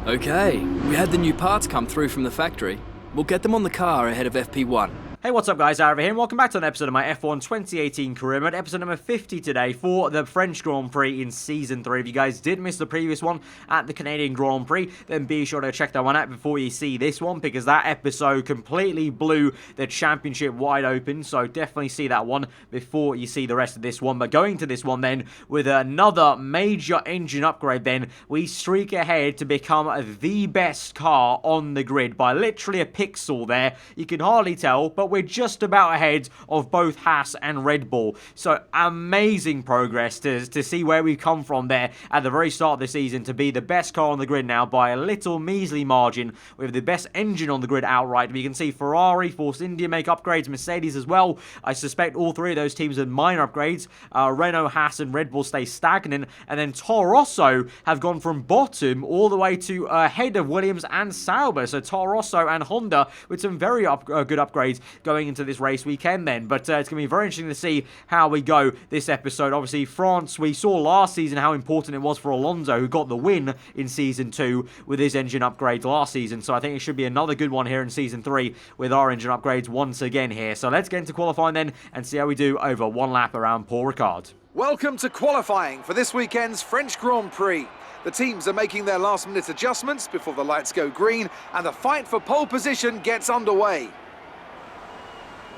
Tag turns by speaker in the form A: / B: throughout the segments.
A: Okay, we had the new parts come through from the factory. We'll get them on the car ahead of FP1.
B: Hey, what's up guys, aarava here, and welcome back to an episode of my F1 2018 career mode, episode number 50 today for the French Grand Prix in Season 3. If you guys did miss the previous one at the Canadian Grand Prix, then be sure to check that one out before you see this one, because that episode completely blew the championship wide open, so definitely see that one before you see the rest of this one. But going to this one then, with another major engine upgrade then, we streak ahead to become the best car on the grid by literally a pixel there. You can hardly tell, but we're just about ahead of both Haas and Red Bull. So amazing progress to see where we've come from there at the very start of the season to be the best car on the grid now by a little measly margin with the best engine on the grid outright. We can see Ferrari, Force India make upgrades, Mercedes as well. I suspect all three of those teams are minor upgrades. Renault, Haas and Red Bull stay stagnant, and then Toro Rosso have gone from bottom all the way to ahead of Williams and Sauber. So Toro Rosso and Honda with some very good upgrades going into this race weekend then. But it's going to be very interesting to see how we go this episode. Obviously, France, we saw last season how important it was for Alonso, who got the win in Season 2 with his engine upgrades last season. So I think it should be another good one here in Season 3 with our engine upgrades once again here. So let's get into qualifying then and see how we do over one lap around Paul Ricard.
C: Welcome to qualifying for this weekend's French Grand Prix. The teams are making their last-minute adjustments before the lights go green and the fight for pole position gets underway.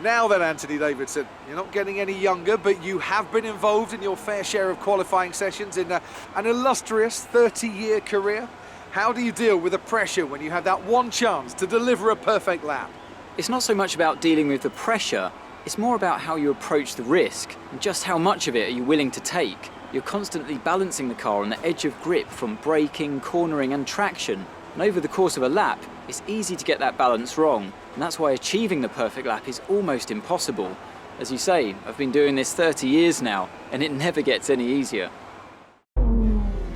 C: Now then, Anthony Davidson, you're not getting any younger, but you have been involved in your fair share of qualifying sessions in an illustrious 30-year career. How do you deal with the pressure when you have that one chance to deliver a perfect lap?
D: It's not so much about dealing with the pressure, it's more about how you approach the risk and just how much of it are you willing to take. You're constantly balancing the car on the edge of grip from braking, cornering and traction. And over the course of a lap, it's easy to get that balance wrong. And that's why achieving the perfect lap is almost impossible. As you say, I've been doing this 30 years now, and it never gets any easier.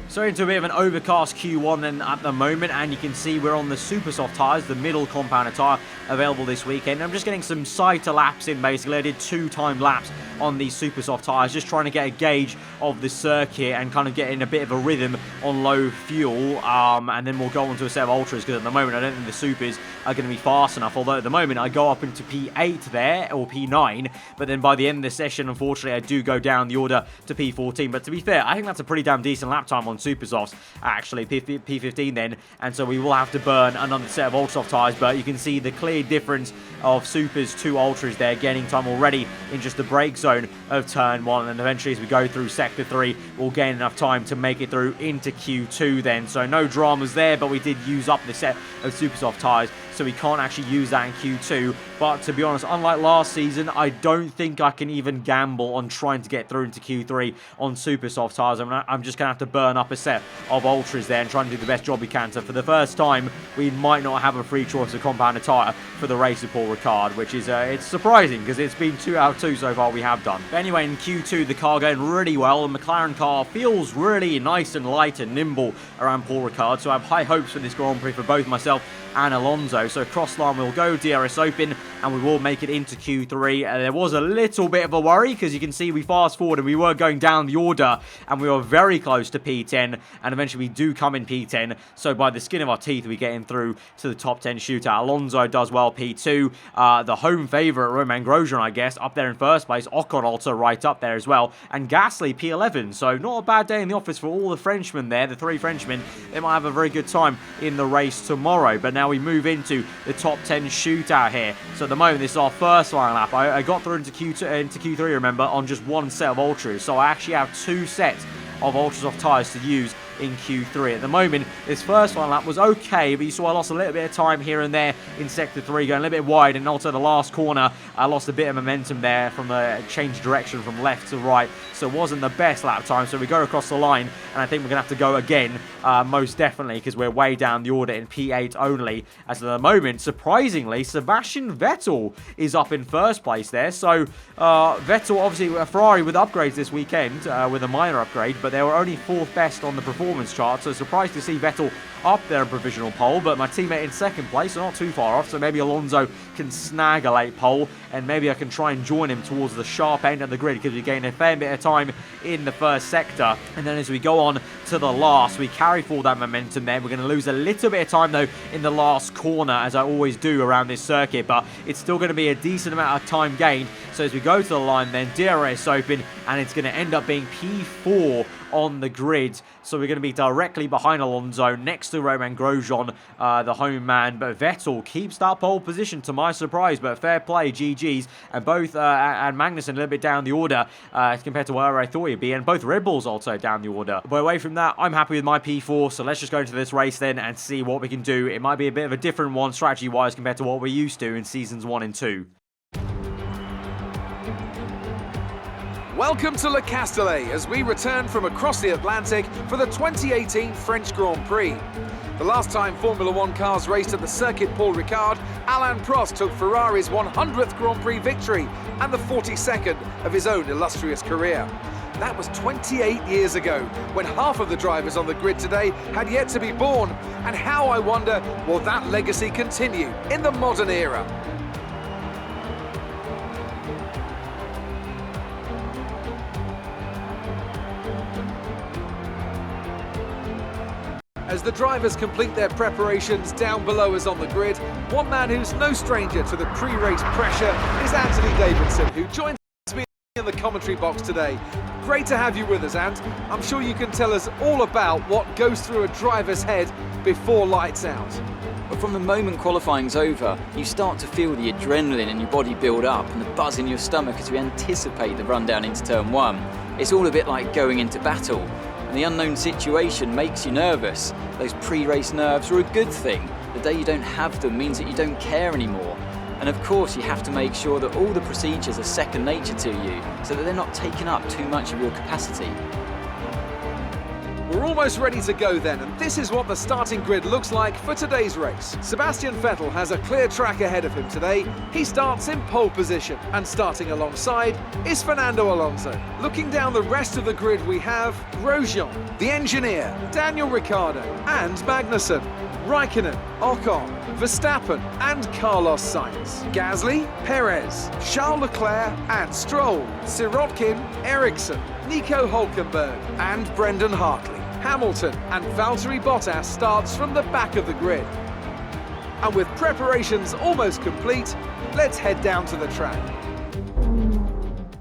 B: So into a bit of an overcast Q1 then at the moment, and you can see we're on the super soft tyres, the middle compounded tyre available this weekend. I'm just getting some cycle laps in basically. I did 2 timed laps on these super soft tyres, just trying to get a gauge of the circuit and kind of getting a bit of a rhythm on low fuel, and then we'll go on to a set of ultras, because at the moment I don't think the supers are going to be fast enough, although at the moment I go up into P8 there, or P9, but then by the end of the session, unfortunately, I do go down the order to P14. But to be fair, I think that's a pretty damn decent lap time on super softs, actually, P15 then, and so we will have to burn another set of ultra soft tyres. But you can see the clear difference of supers to ultras there, gaining time already in just the brake zone of turn 1, and eventually as we go through sector 3, we'll gain enough time to make it through into Q2 then. So no dramas there, but we did use up the set of super soft tyres, so we can't actually use that in Q2. But to be honest, unlike last season, I don't think I can even gamble on trying to get through into Q3 on super soft tyres. I'm just going to have to burn up a set of ultras there and try and do the best job we can. So for the first time, we might not have a free choice of compounded tyre for the race of Paul Ricard, which is it's surprising, because it's been 2 out of 2 so far we have done. But anyway, in Q2, the car going really well. The McLaren car feels really nice and light and nimble around Paul Ricard, so I have high hopes for this Grand Prix for both myself and Alonso. So cross line we'll go, DRS open, and we will make it into Q3. There was a little bit of a worry, because you can see we fast forward and we were going down the order and we were very close to P10, and eventually we do come in P10. So by the skin of our teeth, we get in through to the top 10 shootout. Alonso does well, P2. The home favourite, Romain Grosjean, I guess, up there in first place. Ocon also right up there as well. And Gasly, P11. So not a bad day in the office for all the Frenchmen there, the 3 Frenchmen. They might have a very good time in the race tomorrow. But now we move into the top 10 shootout here. So at the moment, this is our first line lap. I got through into Q3, remember, on just 1 set of ultras. So I actually have 2 sets of ultra soft tyres to use in Q3. At the moment, this first one lap was okay, but you saw I lost a little bit of time here and there in sector 3, going a little bit wide, and also the last corner, I lost a bit of momentum there from the change direction from left to right, so it wasn't the best lap time. So we go across the line, and I think we're going to have to go again, most definitely, because we're way down the order in P8 only. As at the moment, surprisingly, Sebastian Vettel is up in first place there. So Vettel, obviously, Ferrari with upgrades this weekend, with a minor upgrade, but they were only 4th best on the performance performance chart, so surprised to see Vettel up there in provisional pole, but my teammate in second place, so not too far off, so maybe Alonso can snag a late pole, and maybe I can try and join him towards the sharp end of the grid, because we gain a fair bit of time in the first sector, and then as we go on to the last, we carry forward that momentum there. We're going to lose a little bit of time, though, in the last corner, as I always do around this circuit, but it's still going to be a decent amount of time gained, so as we go to the line then, DRS open, and it's going to end up being P4 on the grid, so we're going to be directly behind Alonso, next to Romain Grosjean, the home man, but Vettel keeps that pole position to my surprise, but fair play, GG's, and both, and Magnussen a little bit down the order, compared to where I thought he'd be, and both Red Bulls also down the order, but away from that, I'm happy with my P4, so let's just go into this race then, and see what we can do. It might be a bit of a different one, strategy-wise, compared to what we're used to in Seasons 1 and 2.
C: Welcome to Le Castellet as we return from across the Atlantic for the 2018 French Grand Prix. The last time Formula One cars raced at the Circuit Paul Ricard, Alain Prost took Ferrari's 100th Grand Prix victory and the 42nd of his own illustrious career. That was 28 years ago, when half of the drivers on the grid today had yet to be born. And how, I wonder, will that legacy continue in the modern era? As the drivers complete their preparations down below us on the grid, one man who's no stranger to the pre-race pressure is Anthony Davidson, who joins me in the commentary box today. Great to have you with us, Ant. I'm sure you can tell us all about what goes through a driver's head before lights out.
D: But from the moment qualifying's over, you start to feel the adrenaline in your body build up and the buzz in your stomach as we anticipate the run down into turn 1. It's all a bit like going into battle. And the unknown situation makes you nervous. Those pre-race nerves are a good thing. The day you don't have them means that you don't care anymore. And of course you have to make sure that all the procedures are second nature to you, so that they're not taking up too much of your capacity.
C: We're almost ready to go then, and this is what the starting grid looks like for today's race. Sebastian Vettel has a clear track ahead of him today. He starts in pole position, and starting alongside is Fernando Alonso. Looking down the rest of the grid, we have Grosjean, the engineer, Daniel Ricciardo, and Magnussen, Raikkonen, Ocon, Verstappen and Carlos Sainz, Gasly, Perez, Charles Leclerc and Stroll, Sirotkin, Ericsson, Nico Hülkenberg and Brendan Hartley. Hamilton and Valtteri Bottas starts from the back of the grid. And with preparations almost complete, let's head down to the track.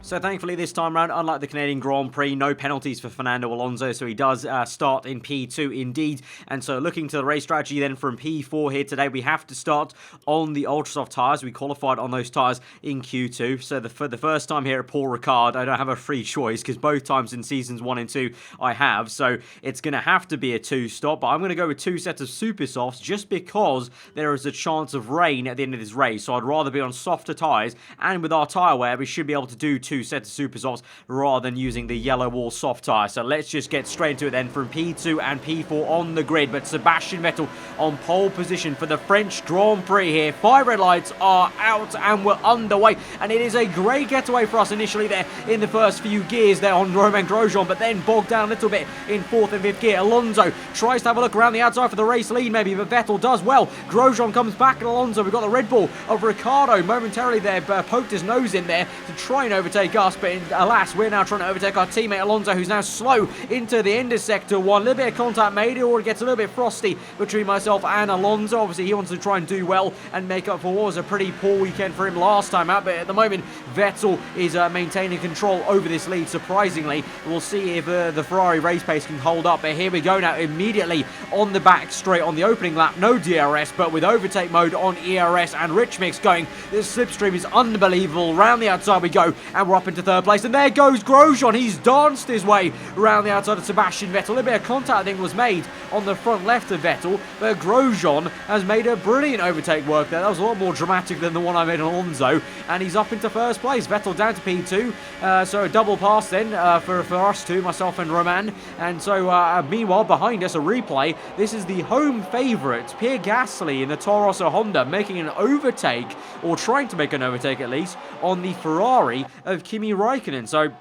B: So thankfully this time round, unlike the Canadian Grand Prix, no penalties for Fernando Alonso, so he does start in P2 indeed. And so looking to the race strategy then from P4 here today, we have to start on the ultra-soft tyres. We qualified on those tyres in Q2. So for the first time here at Paul Ricard, I don't have a free choice because both times in Seasons 1 and 2 I have. So it's going to have to be a 2-stop, but I'm going to go with 2 sets of super softs just because there is a chance of rain at the end of this race. So I'd rather be on softer tyres, and with our tyre wear, we should be able to do 2 sets of super softs rather than using the yellow wall soft tyre. So let's just get straight into it then from P2 and P4 on the grid. But Sebastian Vettel on pole position for the French Grand Prix here. 5 red lights are out and we're underway, and it is a great getaway for us initially there in the first few gears there on Romain Grosjean, but then bogged down a little bit in 4th and 5th gear. Alonso tries to have a look around the outside for the race lead maybe, but Vettel does well. Grosjean comes back, and Alonso, we've got the Red Bull of Ricciardo momentarily there, poked his nose in there to try and overtake us, but alas, we're now trying to overtake our teammate Alonso, who's now slow into the end of sector 1. A little bit of contact made, it already gets a little bit frosty between myself and Alonso. Obviously he wants to try and do well and make up for what was a pretty poor weekend for him last time out, but at the moment Vettel is maintaining control over this lead, surprisingly. We'll see if the Ferrari race pace can hold up, but here we go now immediately on the back straight on the opening lap. No DRS, but with overtake mode on ERS and Rich Mix going. This slipstream is unbelievable. Round the outside we go, and we're up into 3rd place, and there goes Grosjean. He's danced his way around the outside of Sebastian Vettel. A little bit of contact I think was made on the front left of Vettel, but Grosjean has made a brilliant overtake work there. That was a lot more dramatic than the one I made on Alonso, and he's up into 1st place. Vettel down to P2, so a double pass then for us two, myself and Roman. And so meanwhile behind us a replay. This is the home favourite Pierre Gasly in the Toro Rosso Honda making an overtake, or trying to make an overtake at least, on the Ferrari of Kimi Raikkonen. So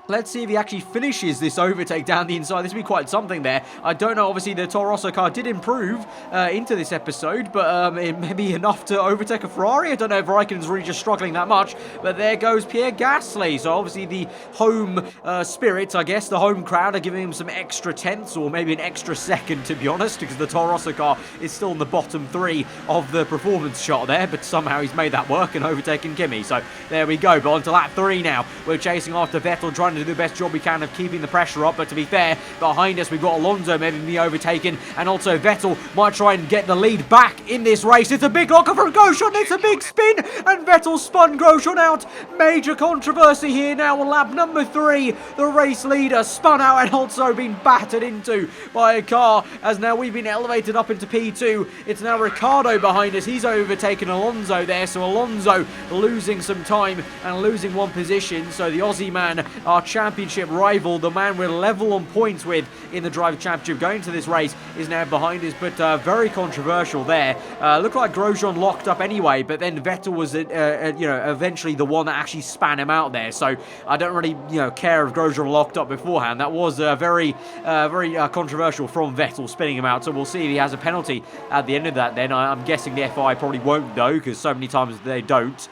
B: Let's see if he actually finishes this overtake down the inside. This would be quite something there. I don't know, obviously the Toro Rosso car did improve into this episode, but it may be enough to overtake a Ferrari. I don't know if Raikkonen's really just struggling that much, but there goes Pierre Gasly. So obviously the home spirit, I guess, the home crowd are giving him some extra tenths, or maybe an extra second, to be honest, because the Toro Rosso car is still in the bottom 3 of the performance shot there, but somehow he's made that work and overtaken Kimi. So there we go, but on to lap 3 now. We're chasing after Vettel, trying to do the best job we can of keeping the pressure up, but to be fair, behind us we've got Alonso maybe being overtaken, and also Vettel might try and get the lead back in this race. It's a big locker from Grosjean, it's a big spin, and Vettel spun Grosjean out. Major controversy here now on lap number 3. The race leader spun out and also been battered into by a car, as now we've been elevated up into P2. It's now Ricciardo behind us. He's overtaken Alonso there, so Alonso losing some time and losing 1 position. So the Aussie man, our championship rival, the man we're level on points with in the Driver Championship going to this race, is now behind us, but very controversial there. Looked like Grosjean locked up anyway, but then Vettel was eventually the one that actually span him out there. So I don't really care if Grosjean locked up beforehand. That was very controversial from Vettel spinning him out. So we'll see if he has a penalty at the end of that. Then I'm guessing the FI probably won't, though, because so many times they don't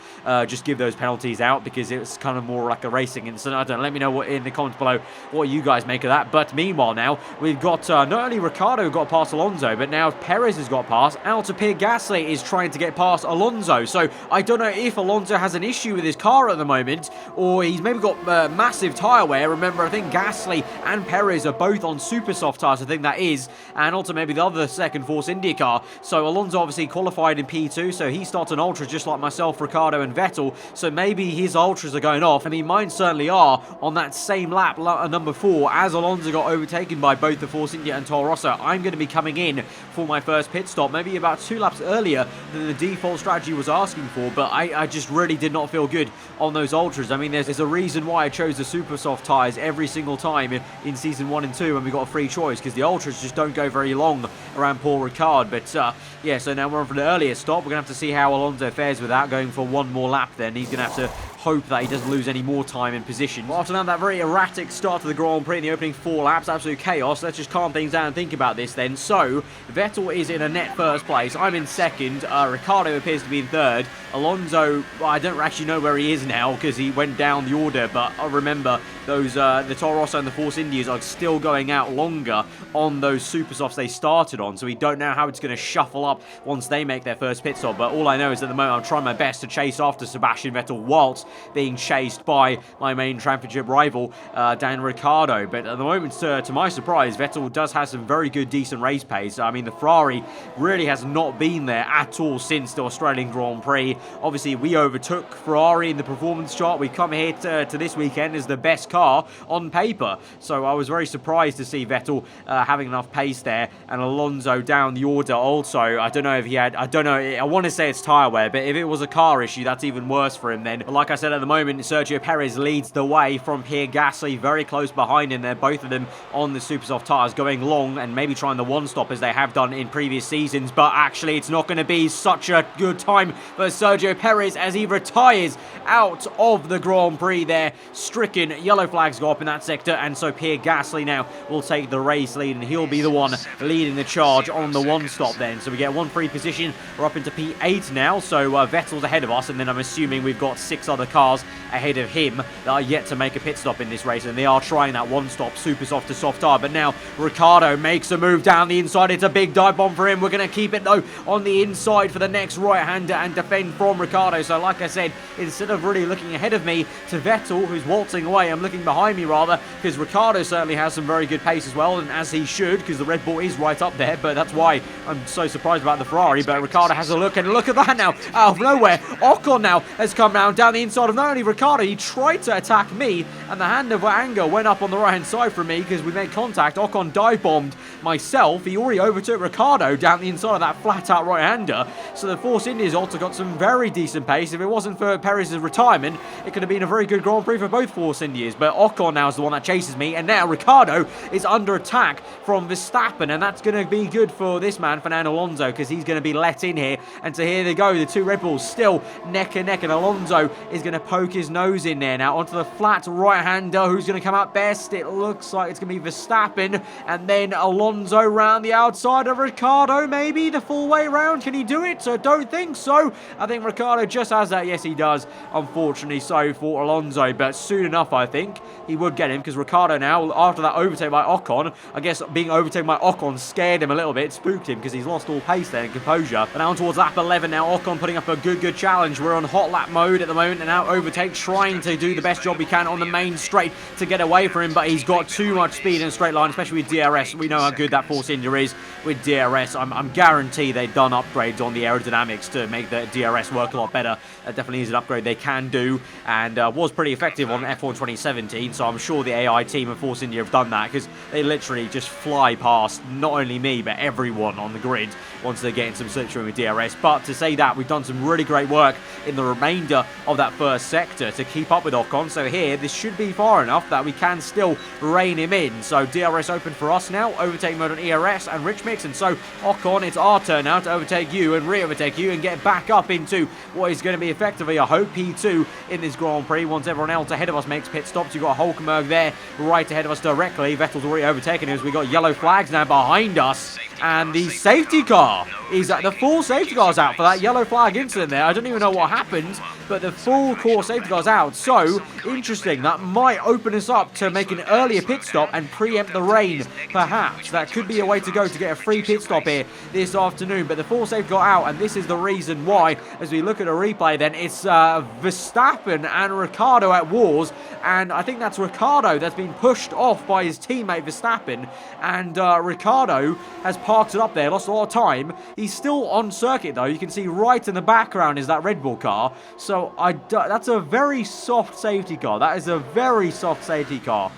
B: just give those penalties out, because it's kind of more like a racing incident. I don't know. Let me know in the comments below what you guys make of that. But meanwhile now we've got not only Ricciardo got past Alonso, but now Perez has got past. Out to Pierre Gasly is trying to get past Alonso. So I don't know if Alonso has an issue with his car at the moment, or he's maybe got massive tyre wear. Remember, I think Gasly and Perez are both on super soft tyres, I think that is, and also maybe the other second Force India car. So Alonso obviously qualified in P2, so he starts an Ultra just like myself, Ricciardo and Vettel. So maybe his Ultras are going off. I mean, mine certainly are on that same lap, number 4, as Alonso got overtaken by both the Force India and Toro Rosso. I'm going to be coming in for my first pit stop, maybe about 2 laps earlier than the default strategy was asking for, but I just really did not feel good on those Ultras. I mean, there's a reason why I chose the super soft tyres every single time in Season 1 and 2 when we got a free choice, because the Ultras just don't go very long around Paul Ricard. But yeah, so now we're on for the earlier stop. We're going to have to see how Alonso fares with that, going for 1 more lap then. He's going to have to hope that he doesn't lose any more time in position. Well, after that very erratic start to the Grand Prix in the opening 4 laps, absolute chaos, let's just calm things down and think about this then. So, Vettel is in a net first place, I'm in second, Ricciardo appears to be in third, Alonso, well, I don't actually know where he is now because he went down the order, but I remember those the Toro Rosso and the Force Indias are still going out longer on those super softs they started on, so we don't know how it's going to shuffle up once they make their first pit stop. But all I know is at the moment I'm trying my best to chase after Sebastian Vettel whilst being chased by my main championship rival, Dan Ricciardo. But at the moment, to my surprise, Vettel does have some very good, decent race pace. I mean, the Ferrari really has not been there at all since the Australian Grand Prix. Obviously, we overtook Ferrari in the performance chart. We come here to this weekend as the best car on paper. So I was very surprised to see Vettel having enough pace there, and Alonso down the order also. I don't know if he had, I don't know, I want to say it's tyre wear, but if it was a car issue, that's even worse for him then. But like I said, at the moment, Sergio Perez leads the way from Pierre Gasly, very close behind him there, both of them on the super soft tyres, going long and maybe trying the one stop as they have done in previous seasons. But actually, it's not going to be such a good time for Sergio Perez as he retires out of the Grand Prix there. Stricken, yellow flags go up in that sector, and so Pierre Gasly now will take the race lead, and he'll be the one leading the charge on the one stop then. So we get 1 free position. We're up into P8 now, so Vettel's ahead of us, and then I'm assuming we've got 6 other cars ahead of him that are yet to make a pit stop in this race, and they are trying that one stop super soft to soft tyre. But now Ricciardo makes a move down the inside. It's a big dive bomb for him. We're going to keep it though on the inside for the next right-hander and defend from Ricciardo. So like I said, instead of really looking ahead of me to Vettel, who's waltzing away, I'm looking behind me rather, because Ricciardo certainly has some very good pace as well, and as he should, because the Red Bull is right up there. But that's why I'm so surprised about the Ferrari. But Ricciardo has a look, and look at that now, out of nowhere, Ocon now has come down the inside of not only Ricciardo, he tried to attack me, and the hand of anger went up on the right hand side from me because we made contact. Ocon dive bombed myself. He already overtook Ricciardo down the inside of that flat out right hander. So the Force Indias also got some very decent pace. If it wasn't for Perez's retirement, it could have been a very good Grand Prix for both Force Indias. But Ocon now is the one that chases me, and now Ricciardo is under attack from Verstappen, and that's going to be good for this man, Fernando Alonso, because he's going to be let in here. And so here they go, the 2 Red Bulls still neck and neck, and Alonso is going to poke his nose in there now onto the flat right-hander. Who's going to come out best? It looks like it's going to be Verstappen, and then Alonso round the outside of Ricciardo, maybe the full way round. Can he do it? I don't think so. I think Ricciardo just has that. Yes, he does. Unfortunately so for Alonso, but soon enough, I think he would get him, because Ricciardo now, after that overtake by Ocon, I guess being overtaken by Ocon scared him a little bit, spooked him, because he's lost all pace there and composure. But now towards lap 11 now, Ocon putting up a good challenge. We're on hot lap mode at the moment, and now overtake, trying to do the best job he can on the main straight to get away from him, but he's got too much speed in a straight line, especially with DRS. We know how good that force injury is with DRS. I'm guaranteed they've done upgrades on the aerodynamics to make the DRS work a lot better. That definitely is an upgrade they can do, and was pretty effective on F1 2017, so I'm sure the AI team of Force India have done that, because they literally just fly past not only me, but everyone on the grid once they get in some slipstream with DRS. But to say that, we've done some really great work in the remainder of that first sector to keep up with Ocon, so here, this should be far enough that we can still rein him in. So DRS open for us now, overtake mode on ERS and Rich Mix, and so Ocon, it's our turn now to overtake you and re-overtake you and get back up into what is going to be effectively, I hope, P2 in this Grand Prix. Once everyone else ahead of us makes pit stops, you've got Hulkenberg there right ahead of us directly. Vettel's already overtaken us. We've got yellow flags now behind us, and the safety car is the full safety car's out for that yellow flag incident there. I don't even know what happened, but the full core safety car's out. So interesting, that might open us up to make an earlier pit stop and preempt the rain, perhaps. That could be a way to go to get a free pit stop here this afternoon, but the full safety car out, and this is the reason why. As we look at a replay, then it's Verstappen and Ricciardo at wars, and I think that's Ricciardo that's been pushed off by his teammate Verstappen, and Ricciardo has parked it up there, lost a lot of time. He's still on circuit though. You can see right in the background is that Red Bull car, so that's a very soft safety car. That is a very soft safety car.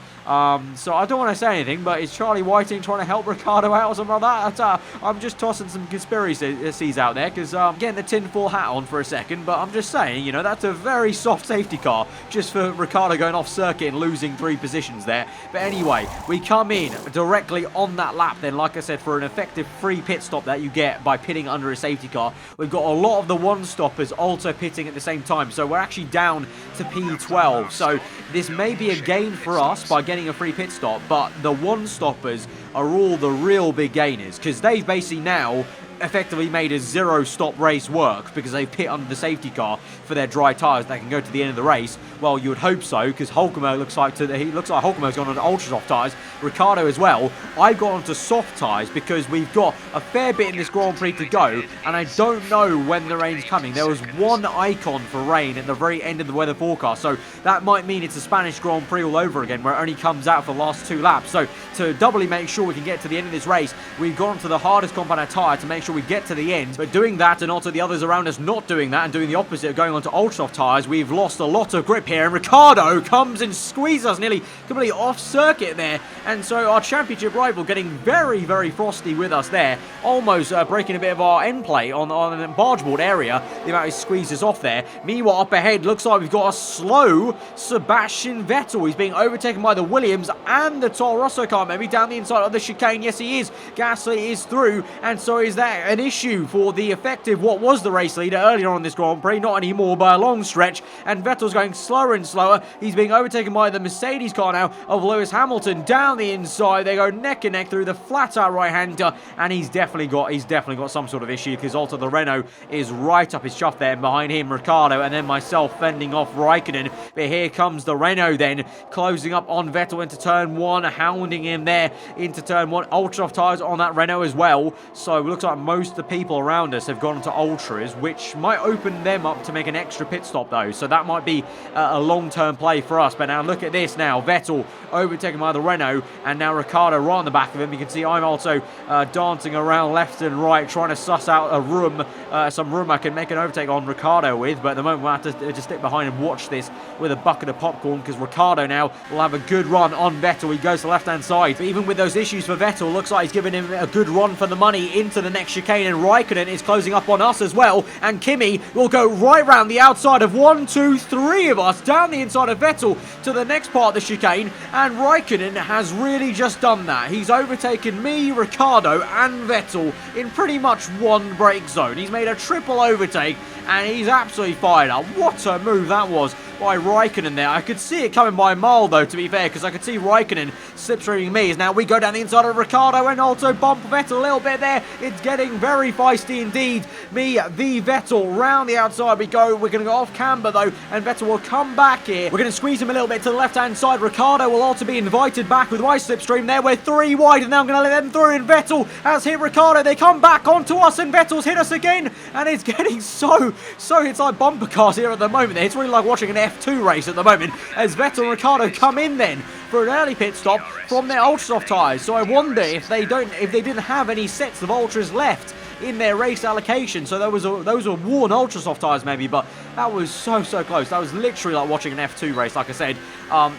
B: So I don't want to say anything, but is Charlie Whiting trying to help Ricciardo out or something like that? I'm just tossing some conspiracies out there, because I'm getting the tinfoil hat on for a second, but I'm just saying, you know, that's a very soft safety car just for Ricciardo going off circuit and losing 3 positions there. But anyway, we come in directly on that lap then, like I said, for an effective free pit stop that you get by pitting under a safety car. We've got a lot of the one-stoppers also pitting at the same time, so we're actually down to P12. So this may be a gain for us by getting a free pit stop, but the one-stoppers are all the real big gainers, because they've basically now effectively made a zero-stop race work, because they pit under the safety car for their dry tyres that can go to the end of the race. Well, you would hope so, because Hulkenberg looks like Hulkenberg's gone on ultra soft tyres. Ricciardo as well. I've gone onto soft tyres because we've got a fair bit in this Grand Prix to go, and I don't know when the rain's coming. There was one icon for rain at the very end of the weather forecast, so that might mean it's a Spanish Grand Prix all over again, where it only comes out for the last 2 laps. So to doubly make sure we can get to the end of this race, we've gone to the hardest compound tyre to make sure we get to the end. But doing that, and also the others around us not doing that and doing the opposite of going onto ultra soft tyres, we've lost a lot of grip here, and Ricciardo comes and squeezes us nearly completely off circuit there, and so our championship rival getting very frosty with us there, almost breaking a bit of our end play on the bargeboard area, the amount he squeezes off there. Meanwhile, up ahead, looks like we've got a slow Sebastian Vettel. He's being overtaken by the Williams and the Toro Rosso car, maybe down the inside of the chicane. Yes, he is. Gasly is through, and so is that an issue for the effective, what was the race leader earlier on this Grand Prix, not anymore by a long stretch, and Vettel's going slower and slower. He's being overtaken by the Mercedes car now of Lewis Hamilton down the inside. They go neck and neck through the flat-out right-hander, and he's definitely got some sort of issue, because also the Renault is right up his chuff there, and behind him Ricciardo, and then myself fending off Raikkonen. But here comes the Renault then, closing up on Vettel into turn 1, hounding him there into turn 1. Ultra soft tyres on that Renault as well, so it looks like most of the people around us have gone to ultras, which might open them up to make an extra pit stop though, so that might be a long-term play for us. But now look at this now, Vettel overtaken by the Renault, and now Ricciardo right on the back of him. You can see I'm also dancing around left and right, trying to suss out some room I can make an overtake on Ricciardo with, but at the moment we'll have to just stick behind and watch this with a bucket of popcorn, because Ricciardo now will have a good run on Vettel. He goes to the left-hand side, but even with those issues for Vettel, looks like he's giving him a good run for the money into the next chicane, and Raikkonen is closing up on us as well, and Kimi will go right round the outside of 1, 2, 3 of us, down the inside of Vettel to the next part of the chicane, and Raikkonen has really just done that. He's overtaken me, Ricciardo and Vettel in pretty much one brake zone. He's made a triple overtake, and he's absolutely fired up. What a move that was by Raikkonen there. I could see it coming by a mile, though, to be fair, because I could see Raikkonen slipstreaming me. As now we go down the inside of Ricciardo and also bump Vettel a little bit there. It's getting very feisty indeed. Me v Vettel, round the outside we go. We're going to go off camber, though, and Vettel will come back here. We're going to squeeze him a little bit to the left-hand side. Ricciardo will also be invited back with my slipstream there. We're 3 wide, and now I'm going to let them through, and Vettel has hit Ricciardo. They come back onto us, and Vettel's hit us again, and it's getting so it's like bumper cars here at the moment. It's really like watching an F2 race at the moment, as Vettel and Ricciardo come in then for an early pit stop from their ultra soft tyres. So I wonder if they didn't have any sets of ultras left in their race allocation, so those were worn ultra soft tyres maybe, but that was so close. That was literally like watching an F2 race, like I said.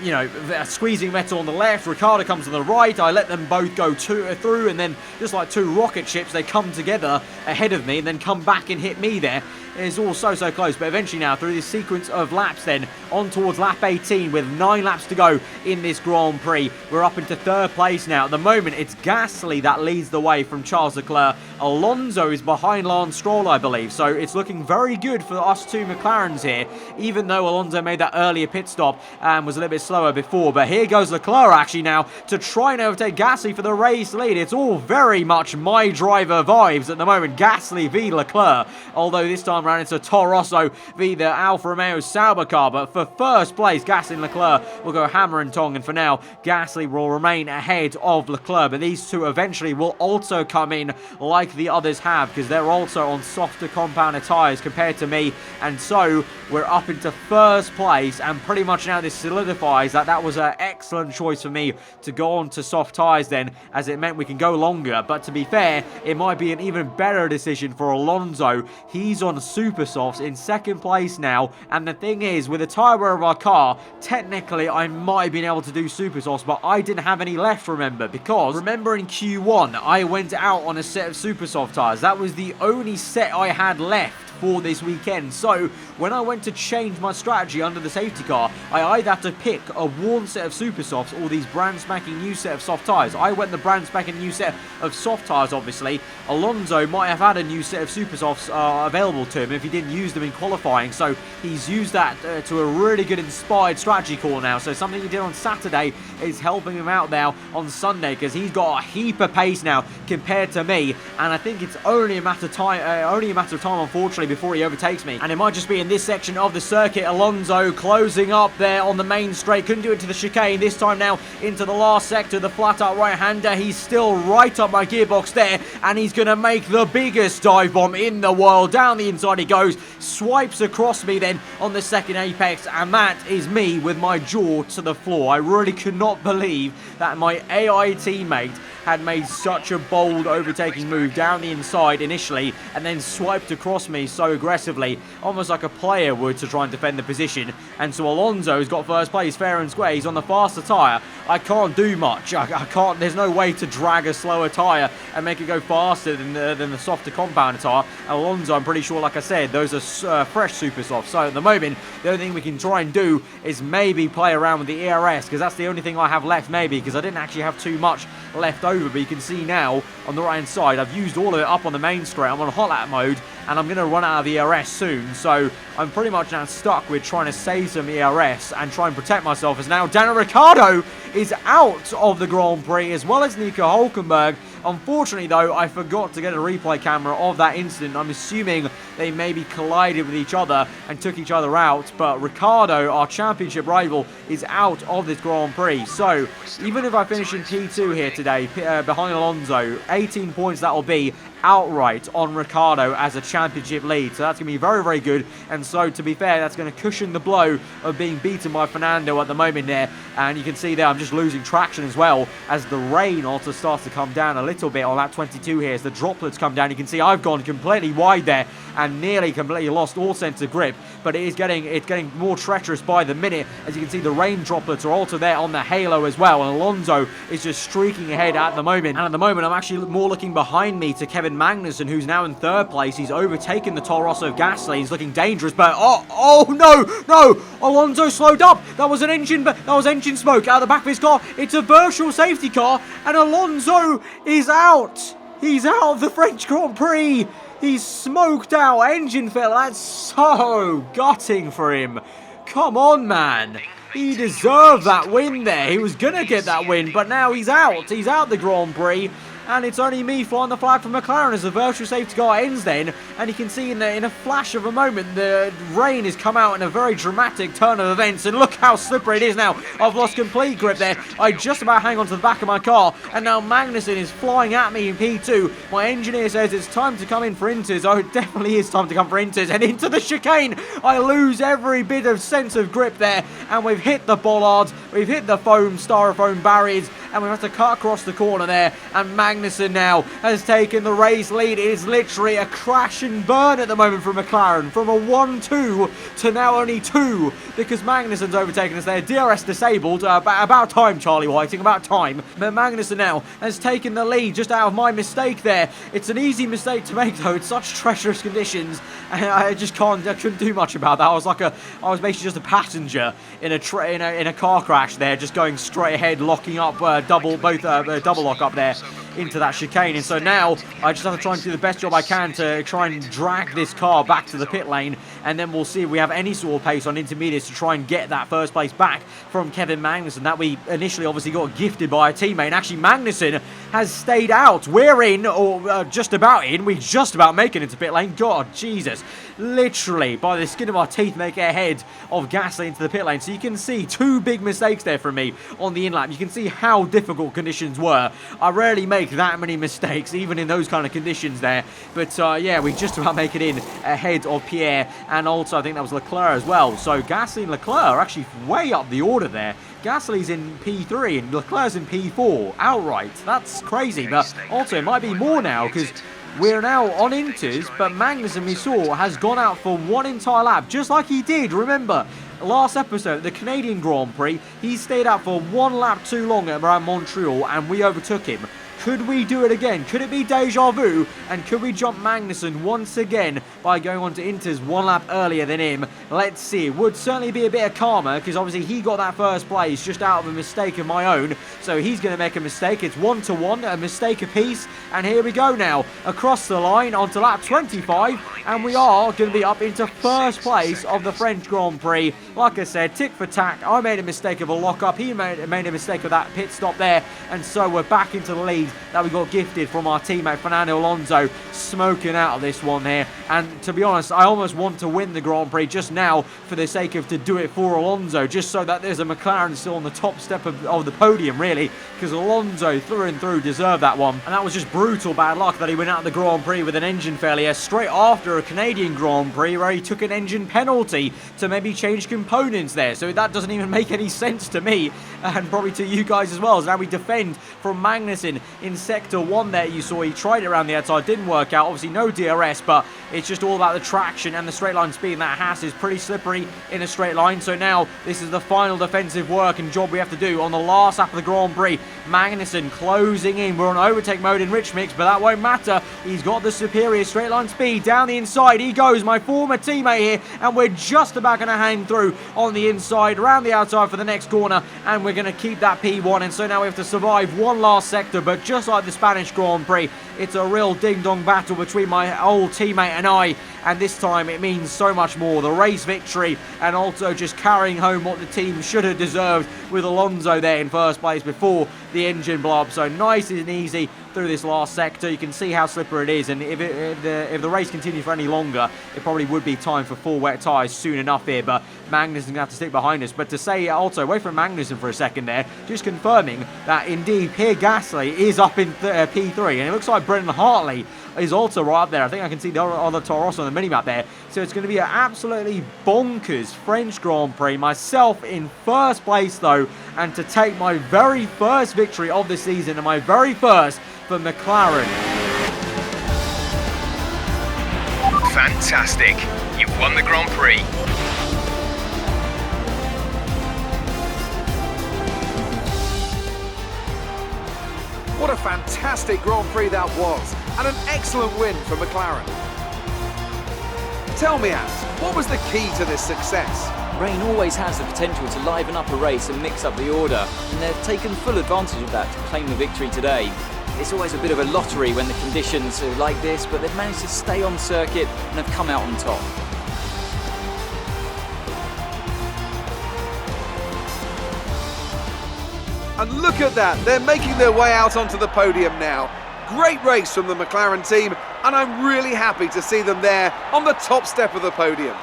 B: You know, squeezing Vettel on the left, Ricciardo comes on the right. I let them both go through, and then just like 2 rocket ships, they come together ahead of me and then come back and hit me there. It's all so close, but eventually now through this sequence of laps then on towards lap 18 with 9 laps to go in this Grand Prix. We're up into 3rd place now. At the moment it's Gasly that leads the way from Charles Leclerc. Alonso is behind Lance Stroll, I believe, so it's looking very good for us 2 McLarens here, even though Alonso made that earlier pit stop and was a little bit slower before. But here goes Leclerc actually now to try and overtake Gasly for the race lead. It's all very much my driver vibes at the moment. Gasly v Leclerc, although this time around it's a Toro Rosso v the Alfa Romeo Sauber car. But for first place, Gasly and Leclerc will go hammer and tong, and for now Gasly will remain ahead of Leclerc, but these 2 eventually will also come in like the others have, because they're also on softer compounded tyres compared to me, and so we're up into 1st place, and pretty much now this solidifies that was an excellent choice for me to go on to soft tyres then, as it meant we can go longer. But to be fair, it might be an even better decision for Alonso. He's on super softs in 2nd place now, and the thing is, with the tyre wear of our car, technically I might have been able to do super softs, but I didn't have any left, remember, because remember in Q1 I went out on a set of super soft tyres. That was the only set I had left for this weekend. So when I went to change my strategy under the safety car, I either had to pick a worn set of super softs or these brand spanking new set of soft tyres. I went the brand spanking new set of soft tyres, obviously. Alonso might have had a new set of super softs available to him if he didn't use them in qualifying, so he's used that to a really good inspired strategy call now. So something he did on Saturday is helping him out now on Sunday, because he's got a heap of pace now compared to me, and I think it's only a matter of time unfortunately before he overtakes me, and it might just be in this section of the circuit. Alonso closing up there on the main straight, couldn't do it to the chicane this time. Now into the last sector, the flat out right hander, he's still right up my gearbox there, and he's gonna make the biggest dive bomb in the world. Down the inside he goes, swipes across me then on the 2nd apex, and that is me with my jaw to the floor. I really could not believe that my AI teammate had made such a bold overtaking move down the inside initially, and then swiped across me so aggressively, almost like a player would, to try and defend the position. And so Alonso's got 1st place fair and square. He's on the faster tyre. I can't do much. I can't. There's no way to drag a slower tyre and make it go faster than the softer compound tyre. Alonso, I'm pretty sure, like I said, those are fresh super soft. So at the moment, the only thing we can try and do is maybe play around with the ERS, because that's the only thing I have left, maybe, because I didn't actually have too much left over. But you can see now on the right hand side, I've used all of it up on the main straight. I'm on hot lap mode, and I'm going to run out of ERS soon, so I'm pretty much now stuck with trying to save some ERS and try and protect myself, as now Daniel Ricciardo is out of the Grand Prix, as well as Nico Hülkenberg. Unfortunately, though, I forgot to get a replay camera of that incident. I'm assuming they maybe collided with each other and took each other out, but Ricciardo, our championship rival, is out of this Grand Prix. So even if I finish in P2 here today, behind Alonso, 18 points that will be outright on Ricciardo as a championship lead. So that's going to be very, very good. And so, to be fair, that's going to cushion the blow of being beaten by Fernando at the moment there. And you can see there I'm just losing traction as well, as the rain also starts to come down a little bit on lap 22 here. As the droplets come down, you can see I've gone completely wide there and nearly completely lost all sense of grip. But it's getting more treacherous by the minute. As you can see, the rain droplets are also there on the halo as well. And Alonso is just streaking ahead at the moment. And at the moment, I'm actually more looking behind me to Kevin Magnussen, who's now in 3rd place. He's overtaken the Toro Rosso of Gasly. He's looking dangerous, but oh no! Alonso slowed up. That was engine smoke out of the back of his car. It's a virtual safety car, and Alonso is out. He's out of the French Grand Prix. He's smoked out. Engine failure. That's so gutting for him. come on, man. He deserved that win there. He was going to get that win, but now he's out. He's out the Grand Prix. And it's only me flying the flag for McLaren as the virtual safety car ends then. And you can see in a flash of a moment, the rain has come out in a very dramatic turn of events. And look how slippery it is now. I've lost complete grip there. I just about hang on to the back of my car. And now Magnussen is flying at me in P2. My engineer says it's time to come in for inters. Oh, it definitely is time to come for inters. And into the chicane. I lose every bit of sense of grip there. And we've hit the bollards. We've hit the styrofoam barriers. And we have to cut across the corner there. And Magnussen now has taken the race lead. It is literally a crash and burn at the moment for McLaren. From a 1-2 to now only 2. Because Magnussen's overtaken us there. DRS disabled. About time, Charlie Whiting. About time. But Magnussen now has taken the lead just out of my mistake there. It's an easy mistake to make though. It's such treacherous conditions. And I couldn't do much about that. I was basically just a passenger in a car crash there. Just going straight ahead, locking up double lock up there into that chicane. And so now I just have to try and do the best job I can to try and drag this car back to the pit lane, and then we'll see if we have any sort of pace on intermediates to try and get that first place back from Kevin Magnussen that we initially obviously got gifted by a teammate. And actually Magnussen has stayed out. We're in, or just about in. We just about make it into pit lane. God, Jesus. Literally, by the skin of our teeth, make it ahead of Gasly into the pit lane. So you can see 2 big mistakes there from me on the in-lap. You can see how difficult conditions were. I rarely make that many mistakes, even in those kind of conditions there. But yeah, we just about make it in ahead of Pierre, and also I think that was Leclerc as well. So Gasly and Leclerc are actually way up the order there. Gasly's in P3 and Leclerc's in P4 outright. That's crazy, but also it might be more now because we're now on inters, but Magnussen, we saw, has gone out for 1 entire lap, just like he did, remember, last episode, the Canadian Grand Prix. He stayed out for 1 lap too long around Montreal, and we overtook him. Could we do it again? Could it be deja vu? And could we jump Magnussen once again by going on to inters 1 lap earlier than him? Let's see. It would certainly be a bit of karma because obviously he got that first place just out of a mistake of my own. So he's going to make a mistake. It's 1-1, a mistake apiece. And here we go now. Across the line onto lap 25. And we are going to be up into first place of the French Grand Prix. Like I said, tick for tack. I made a mistake of a lock-up. He made a mistake of that pit stop there. And so we're back into the lead that we got gifted from our teammate Fernando Alonso, smoking out of this one here. And to be honest, I almost want to win the Grand Prix just now for the sake of to do it for Alonso, just so that there's a McLaren still on the top step of the podium, really, because Alonso through and through deserved that one. And that was just brutal bad luck that he went out of the Grand Prix with an engine failure straight after a Canadian Grand Prix where he took an engine penalty to maybe change components there. So that doesn't even make any sense to me, and probably to you guys as well. So now we defend from Magnussen in sector 1 there. You saw he tried it around the outside, didn't work out. Obviously no DRS, but it's just all about the traction and the straight line speed. And that Haas is pretty slippery in a straight line. So now this is the final defensive work and job we have to do on the last lap of the Grand Prix. Magnussen closing in. We're on overtake mode in Rich Mix, but that won't matter. He's got the superior straight line speed. Down the inside he goes, my former teammate here, and we're just about going to hang through on the inside, around the outside for the next corner, and we're going to keep that P1. And so now we have to survive one last sector, but just like the Spanish Grand Prix, it's a real ding-dong battle between my old teammate and I, and this time it means so much more. The race victory, and also just carrying home what the team should have deserved with Alonso there in first place before the engine blow up. So nice and easy through this last sector. You can see how slippery it is, and if the race continues for any longer, it probably would be time for 4 wet tyres soon enough here, but Magnussen's going to have to stick behind us. But to say also, away from Magnussen for a second there, just confirming that indeed Pierre Gasly is up in P3, and it looks like Brendan Hartley is also right up there. I think I can see the other Toro Rosso on the minimap there. So it's going to be an absolutely bonkers French Grand Prix. Myself in first place though, and to take my very first victory of the season, and my very first for McLaren.
E: Fantastic. You've won the Grand Prix.
C: What a fantastic Grand Prix that was, and an excellent win for McLaren. Tell me, Ant, what was the key to this success?
D: Rain always has the potential to liven up a race and mix up the order, and they've taken full advantage of that to claim the victory today. It's always a bit of a lottery when the conditions are like this, but they've managed to stay on circuit and have come out on top.
C: And look at that, they're making their way out onto the podium now. Great race from the McLaren team, and I'm really happy to see them there on the top step of the podium.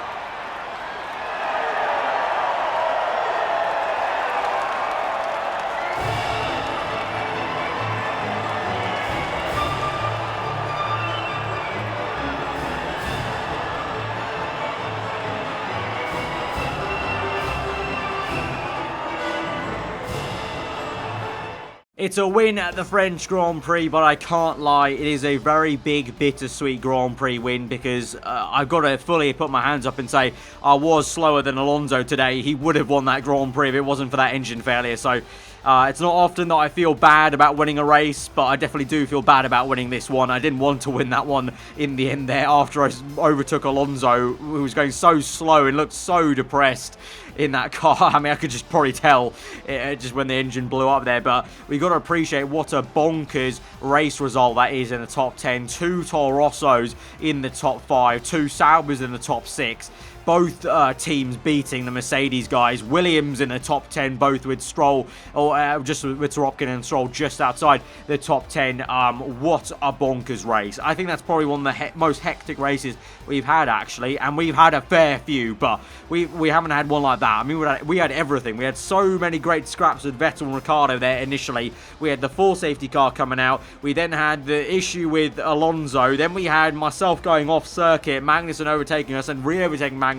B: It's a win at the French Grand Prix, but I can't lie, it is a very big, bittersweet Grand Prix win because I've got to fully put my hands up and say I was slower than Alonso today. He would have won that Grand Prix if it wasn't for that engine failure. So it's not often that I feel bad about winning a race, but I definitely do feel bad about winning this one. I didn't want to win that one in the end there after I overtook Alonso, who was going so slow and looked so depressed in that car. I mean, I could just probably tell just when the engine blew up there, but we got to appreciate what a bonkers race result that is in the top 10. 2 Toro Rossos in the top 5, 2 Saubers in the top 6. Both teams beating the Mercedes guys. Williams in the top 10, both with Stroll, or just with Sorokin and Stroll just outside the top 10. What a bonkers race. I think that's probably one of the most hectic races we've had, actually. And we've had a fair few, but we haven't had one like that. I mean, we had everything. We had so many great scraps with Vettel and Ricciardo there initially. We had the full safety car coming out. We then had the issue with Alonso. Then we had myself going off circuit, Magnussen overtaking us and re-overtaking Magnussen.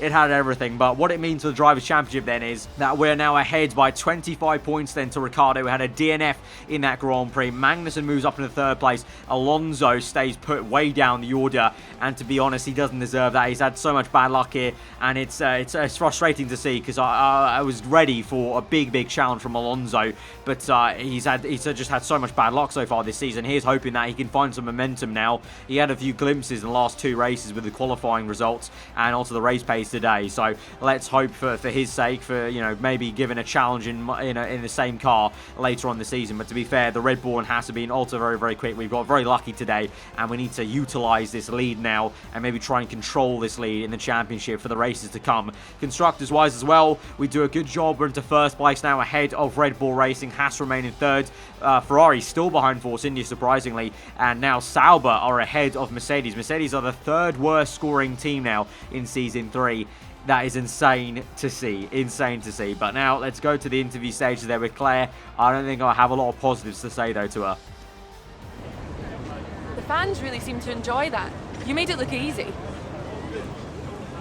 B: It had everything, but what it means for the Drivers' Championship then is that we're now ahead by 25 points then to Ricciardo, who had a DNF in that Grand Prix. Magnussen moves up into 3rd place. Alonso stays put way down the order, and to be honest, he doesn't deserve that. He's had so much bad luck here, and it's frustrating to see because I was ready for a big challenge from Alonso, but he's just had so much bad luck so far this season. Here's hoping that he can find some momentum now. He had a few glimpses in the last 2 races with the qualifying results and also the race pace today, so let's hope for his sake, for, you know, maybe given a challenge in the same car later on in the season. But to be fair, the Red Bull one has to be also very quick. We've got very lucky today, and we need to utilize this lead now and maybe try and control this lead in the championship for the races to come. Constructors wise as well, we do a good job. We're into 1st place now, ahead of Red Bull Racing. Haas remain in 3rd. Ferrari still behind Force India, surprisingly, and now Sauber are ahead of Mercedes. Mercedes are the 3rd worst scoring team now in Season 3. That is insane to see. Insane to see. But now let's go to the interview stage there with Claire. I don't think I have a lot of positives to say, though, to her.
F: The fans really seem to enjoy that. You made it look easy.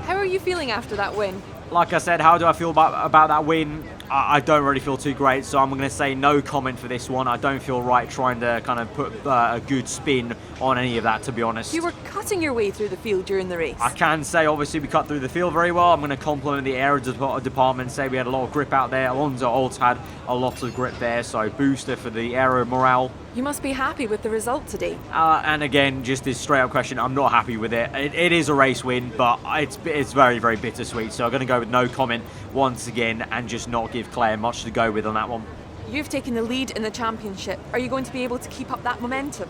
F: How are you feeling after that win?
B: Like I said, how do I feel about that win? I don't really feel too great, so I'm going to say no comment for this one. I don't feel right trying to kind of put a good spin on any of that, to be honest.
F: You were cutting your way through the field during the race.
B: I can say, obviously, we cut through the field very well. I'm going to compliment the aero department, say we had a lot of grip out there. Alonso also had a lot of grip there, so booster for the aero morale.
F: You must be happy with the result today.
B: And again, just this straight up question, I'm not happy with it. It is a race win, but it's very bittersweet. So I'm going to go with no comment once again and just not give Claire much to go with on that one.
F: You've taken the lead in the championship. Are you going to be able to keep up that momentum?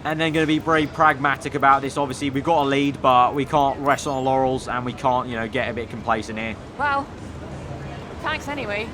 B: And then going to be very pragmatic about this. Obviously, we've got a lead, but we can't rest on our laurels and we can't, get a bit complacent here.
F: Well, thanks anyway.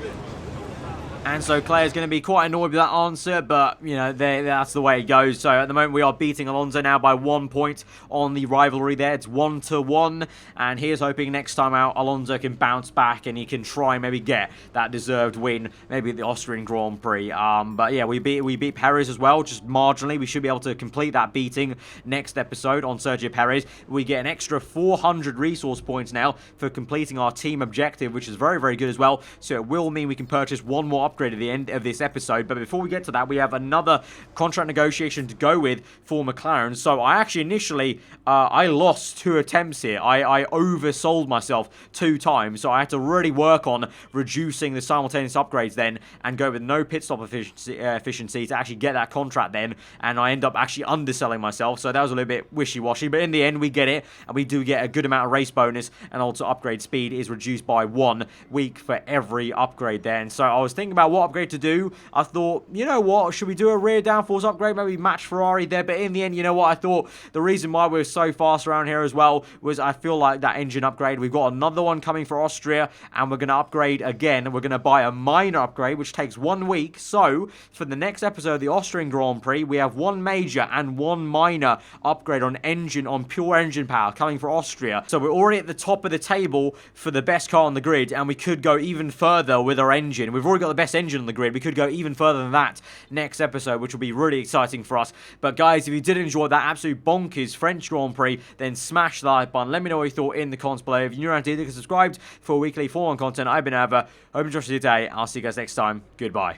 B: And so Claire's going to be quite annoyed with that answer, but, that's the way it goes. So at the moment, we are beating Alonso now by 1 point on the rivalry there. It's 1-1, and here's hoping next time out, Alonso can bounce back and he can try and maybe get that deserved win, maybe at the Austrian Grand Prix. But yeah, we beat Perez as well, just marginally. We should be able to complete that beating next episode on Sergio Perez. We get an extra 400 resource points now for completing our team objective, which is very good as well. So it will mean we can purchase one more upgrade at the end of this episode. But before we get to that, we have another contract negotiation to go with for McLaren. So I actually initially I lost 2 attempts here. I oversold myself 2 times, so I had to really work on reducing the simultaneous upgrades then and go with no pit stop efficiency to actually get that contract then, and I end up actually underselling myself, so that was a little bit wishy-washy, but in the end we get it, and we do get a good amount of race bonus, and also upgrade speed is reduced by 1 week for every upgrade there. And so I was thinking about about what upgrade to do, I thought, you know what, should we do a rear downforce upgrade, maybe match Ferrari there, but in the end, you know what, I thought the reason why we're so fast around here as well was I feel like that engine upgrade, we've got another one coming for Austria, and we're going to upgrade again. We're going to buy a minor upgrade, which takes 1 week, so for the next episode of the Austrian Grand Prix, we have one major and one minor upgrade on engine, on pure engine power coming for Austria. So we're already at the top of the table for the best car on the grid, and we could go even further with our engine. We've already got the best engine on the grid. We could go even further than that next episode, which will be really exciting for us. But guys, if you did enjoy that absolute bonkers French Grand Prix, then smash the like button. Let me know what you thought in the comments below. If you're new around here, subscribed for weekly F1 content. I've been Ava. Hope you enjoyed your day. I'll see you guys next time. Goodbye.